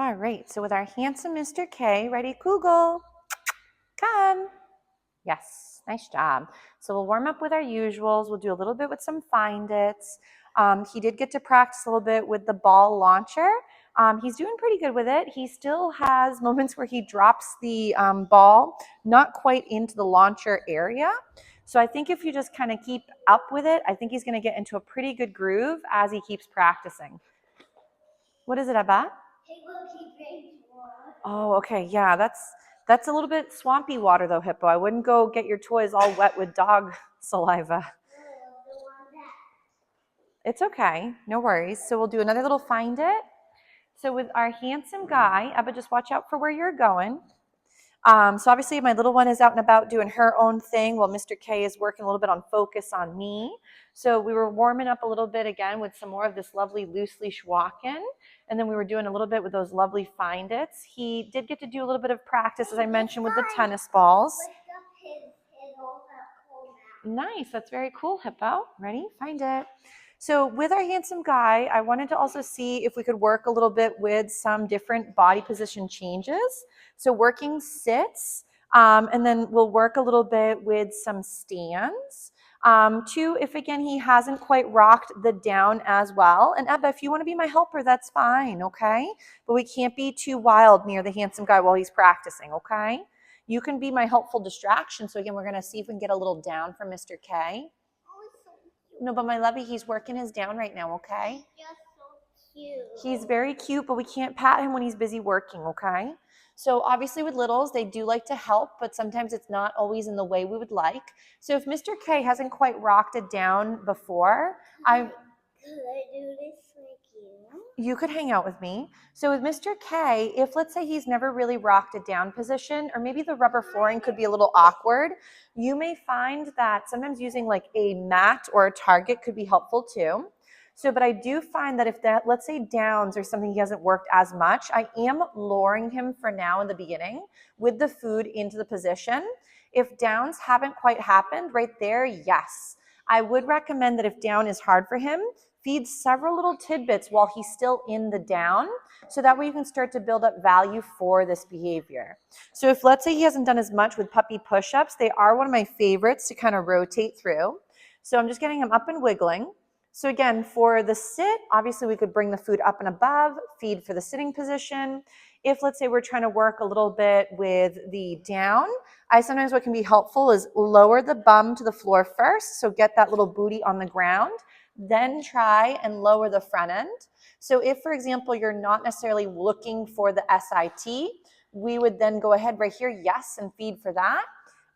All right, so with our handsome Mr. K, ready, Kugel, come. Yes, nice job. So we'll warm up with our usuals. We'll do a little bit with some find its. He did get to practice a little bit with the ball launcher. He's doing pretty good with it. He still has moments where he drops the ball not quite into the launcher area. So I think if you just kind of keep up with it, I think he's going to get into a pretty good groove as he keeps practicing. What is it, Abba? Oh, okay. Yeah, that's a little bit swampy water though, Hippo. I wouldn't go get your toys all wet with dog saliva. It's okay. No worries. So we'll do another little find it. So with our handsome guy, Abba, just watch out for where you're going. So obviously my little one is out and about doing her own thing while Mr. K is working a little bit on focus on me. So we were warming up a little bit again with some more of this lovely loose leash walk-in. And then we were doing a little bit with those lovely find its. He did get to do a little bit of practice, as I mentioned, with the tennis balls. Nice. That's very cool, Hippo. Ready? Find it. So with our handsome guy, I wanted to also see if we could work a little bit with some different body position changes. So working sits, and then we'll work a little bit with some stands. Two, if again he hasn't quite rocked the down as well. And Ebba, if you want to be my helper, that's fine, okay? But we can't be too wild near the handsome guy while he's practicing, okay? You can be my helpful distraction. So again, we're going to see if we can get a little down from Mr. K. No, but my lovey, he's working his down right now, okay? He's just so cute. He's very cute, but we can't pat him when he's busy working, okay? So obviously with littles, they do like to help, but sometimes it's not always in the way we would like. So if Mr. K hasn't quite rocked it down before, Could I do this like you could hang out with me. So with Mr. K, if let's say he's never really rocked a down position, or maybe the rubber flooring could be a little awkward, you may find that sometimes using like a mat or a target could be helpful too. So, but I do find that if that, let's say downs or something he hasn't worked as much, I am luring him for now in the beginning with the food into the position. If downs haven't quite happened right there, yes. I would recommend that if down is hard for him, feed several little tidbits while he's still in the down, so that way you can start to build up value for this behavior. So if let's say he hasn't done as much with puppy push-ups, they are one of my favorites to kind of rotate through. So I'm just getting him up and wiggling. So again, for the sit, obviously we could bring the food up and above, feed for the sitting position. If let's say we're trying to work a little bit with the down, sometimes what can be helpful is lower the bum to the floor first, so get that little booty on the ground, then try and lower the front end. So if, for example, you're not necessarily looking for the SIT, we would then go ahead right here, yes, and feed for that.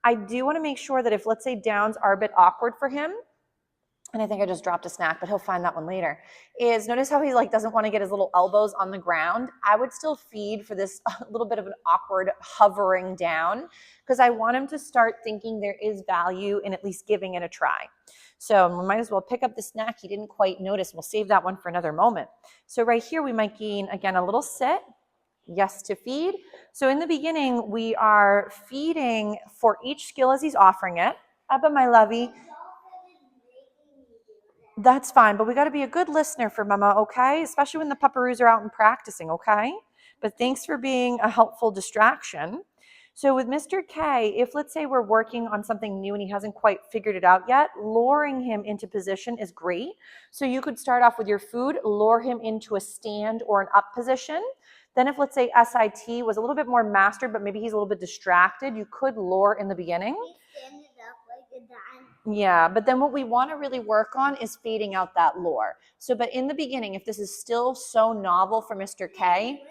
I do want to make sure that if, let's say, downs are a bit awkward for him, and I think I just dropped a snack, but he'll find that one later, is notice how he like doesn't want to get his little elbows on the ground. I would still feed for this little bit of an awkward hovering down, because I want him to start thinking there is value in at least giving it a try. So we might as well pick up the snack he didn't quite notice. We'll save that one for another moment. So right here we might gain, again, a little sit. Yes to feed. So in the beginning, we are feeding for each skill as he's offering it. Abba, my lovey. That's fine, but we got to be a good listener for Mama, okay? Especially when the pupperoos are out and practicing, okay? But thanks for being a helpful distraction. So with Mr. K, if let's say we're working on something new and he hasn't quite figured it out yet, luring him into position is great. So you could start off with your food, lure him into a stand or an up position. Then if let's say SIT was a little bit more mastered, but maybe he's a little bit distracted, you could lure in the beginning. Yeah, but then what we want to really work on is fading out that lure. So, but in the beginning, if this is still so novel for Mr. K,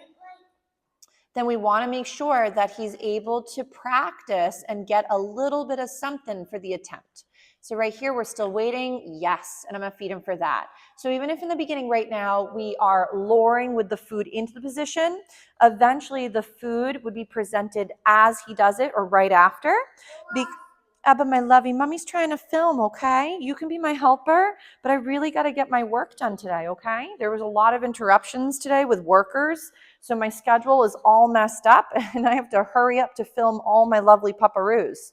then we want to make sure that he's able to practice and get a little bit of something for the attempt. So right here, we're still waiting. Yes, and I'm going to feed him for that. So even if in the beginning right now, we are luring with the food into the position, eventually the food would be presented as he does it or right after. Abba, my lovey, Mommy's trying to film, okay? You can be my helper, but I really got to get my work done today, okay? There was a lot of interruptions today with workers, so my schedule is all messed up, and I have to hurry up to film all my lovely pupperoos.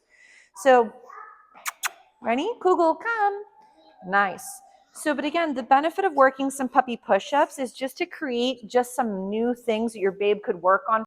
So, ready? Kugel, come. Nice. So, but again, the benefit of working some puppy push-ups is just to create just some new things that your babe could work on